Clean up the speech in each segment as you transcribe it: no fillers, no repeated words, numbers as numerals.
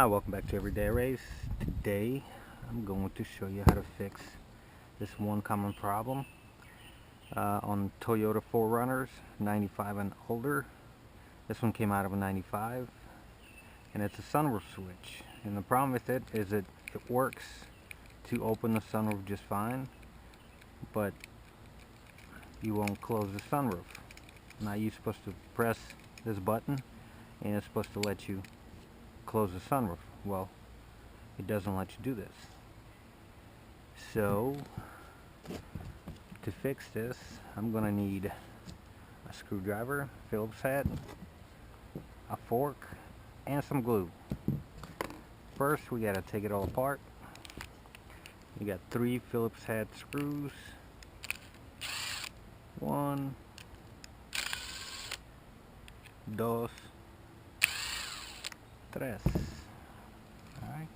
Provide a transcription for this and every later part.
Welcome back to Everyday Race. Today I'm going to show you how to fix this one common problem on Toyota 4Runners 95 and older. This one came out of a 95 and it's a sunroof switch, and the problem with it is it works to open the sunroof just fine, but you won't close the sunroof. Now you're supposed to press this button and it's supposed to let you close the sunroof. Well, it doesn't let you do this. So to fix this, I'm gonna need a screwdriver, Phillips head, a fork, and some glue. First we gotta take it all apart. You got 3 Phillips head screws. 1, 2, 3. Alright,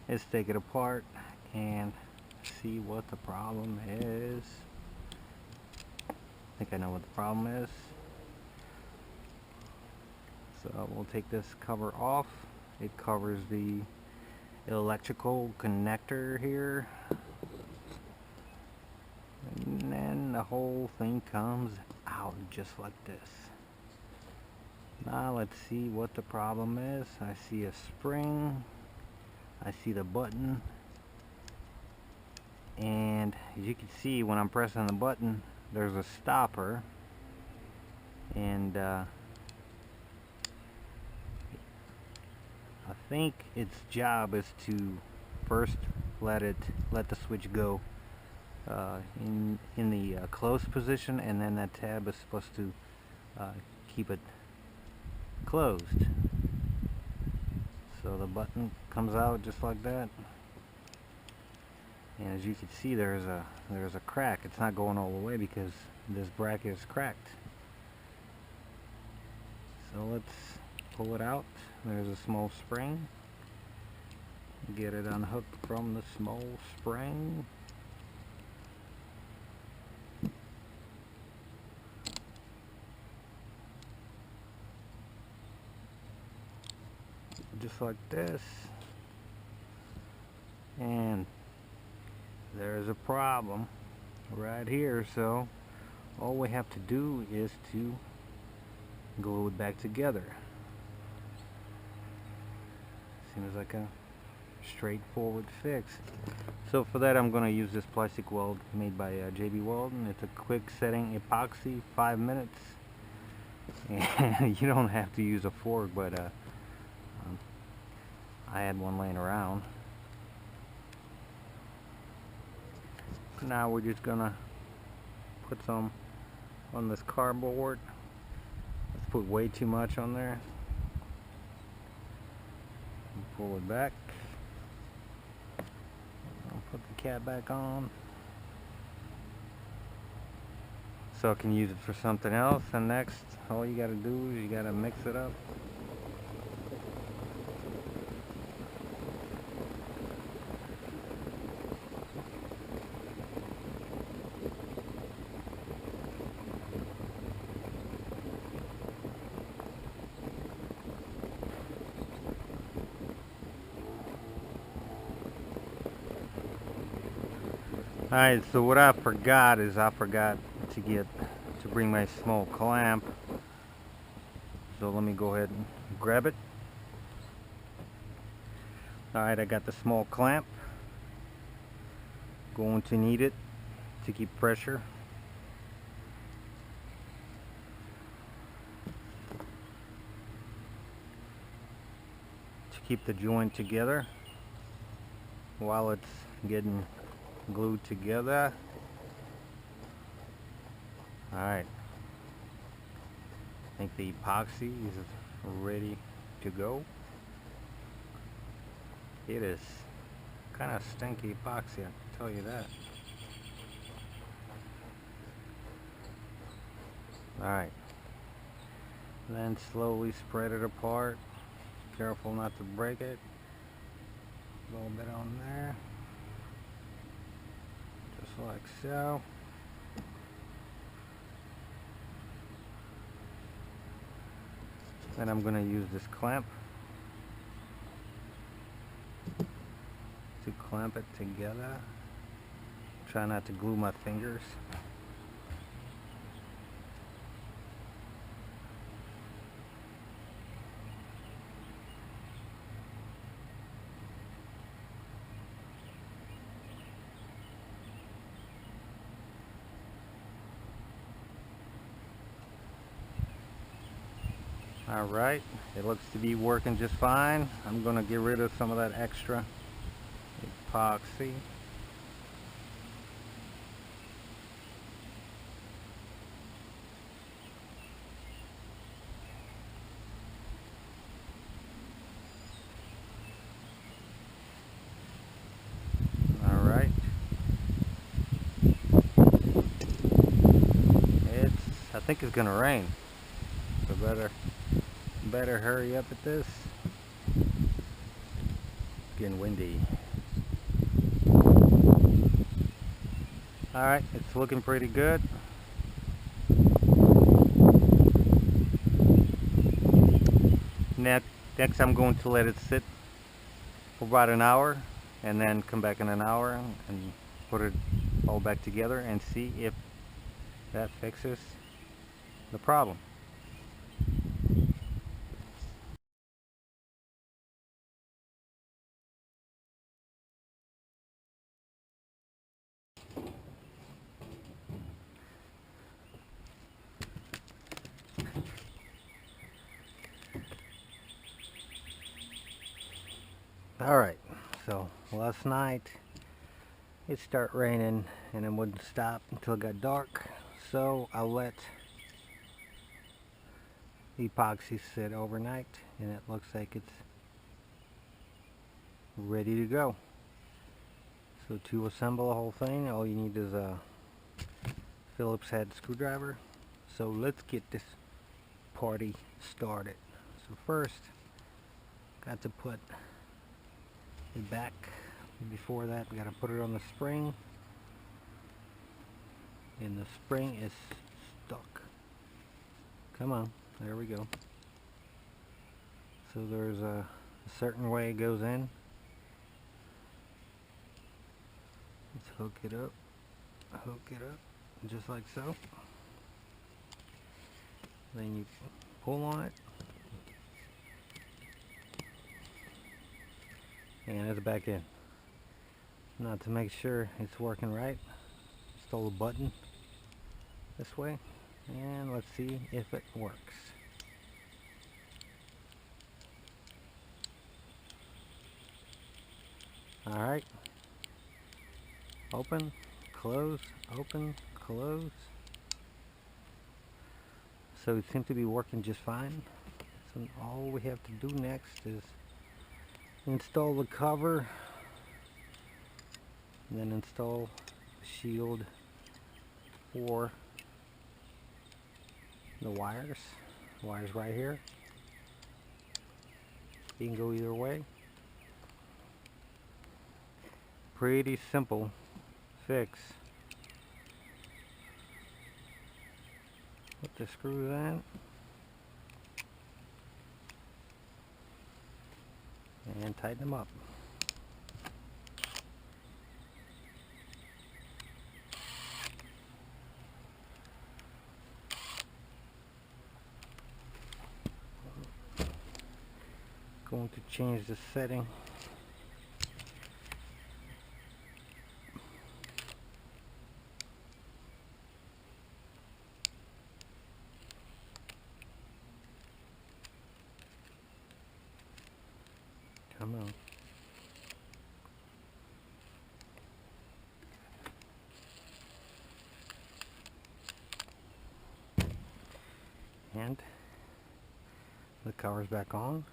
let's take it apart and see what the problem is. I think I know what the problem is. So we'll take this cover off. It covers the electrical connector here, and then the whole thing comes out just like this. Now let's see what the problem is. I see a spring, I see the button, and as you can see when I'm pressing the button there's a stopper, and I think its job is to first let the switch go in the closed position, and then that tab is supposed to keep it closed. So the button comes out just like that, and as you can see there's a crack. It's not going all the way because this bracket is cracked. So let's pull it out. There's a small spring. Get it unhooked from the small spring. Just like this, and there's a problem right here. So all we have to do is to glue it back together. Seems like a straightforward fix. So for that I'm going to use this plastic weld made by JB Weldon. It's a quick setting epoxy, 5 minutes, and you don't have to use a fork, but I had one laying around. Now we're just gonna put some on this cardboard. Let's put way too much on there. Pull it back. I'll put the cap back on so I can use it for something else. And next, all you gotta do is you gotta mix it up. Alright, so what I forgot is I forgot to bring my small clamp. So let me go ahead and grab it. Alright, I got the small clamp. Going to need it to keep pressure. To keep the joint together while it's getting glued together. Alright, I think the epoxy is ready to go. It is kind of stinky epoxy, I can tell you that. Alright, then slowly spread it apart. Careful not to break it. A little bit on there, just like so. Then I'm going to use this clamp to clamp it together. Try not to glue my fingers. Alright, it looks to be working just fine. I'm going to get rid of some of that extra epoxy. Alright. I think it's going to rain. So better hurry up at this. It's getting windy. Alright, it's looking pretty good. Next I'm going to let it sit for about an hour and then come back in an hour and put it all back together and see if that fixes the problem. Alright, so last night it started raining and it wouldn't stop until it got dark, so I let the epoxy sit overnight and it looks like it's ready to go. So to assemble the whole thing, all you need is a Phillips head screwdriver. So let's get this party started. So first, got to put it back. Before that, we got to put it on the spring, and the spring is stuck. Come on, there we go. So there's a certain way it goes in. Let's hook it up, just like so. Then you pull on it, and it's back in. Now to make sure it's working right, install the button this way, and let's see if it works. Alright, open, close, open, close. So it seems to be working just fine. So all we have to do next is install the cover, and then install the shield for the wires. Wires right here. You can go either way. Pretty simple fix. Put the screws in. And tighten them up. Going to change the setting. Come on. And the cover's back on.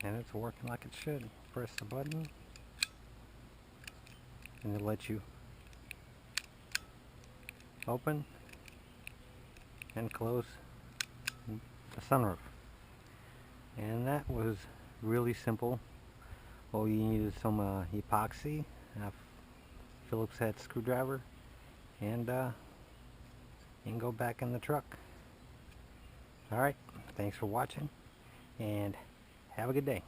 And it's working like it should. Press the button and it'll let you open and close the sunroof. And that was really simple. All you need is some epoxy, a Phillips head screwdriver, and you can go back in the truck. Alright, thanks for watching, and Have a good day.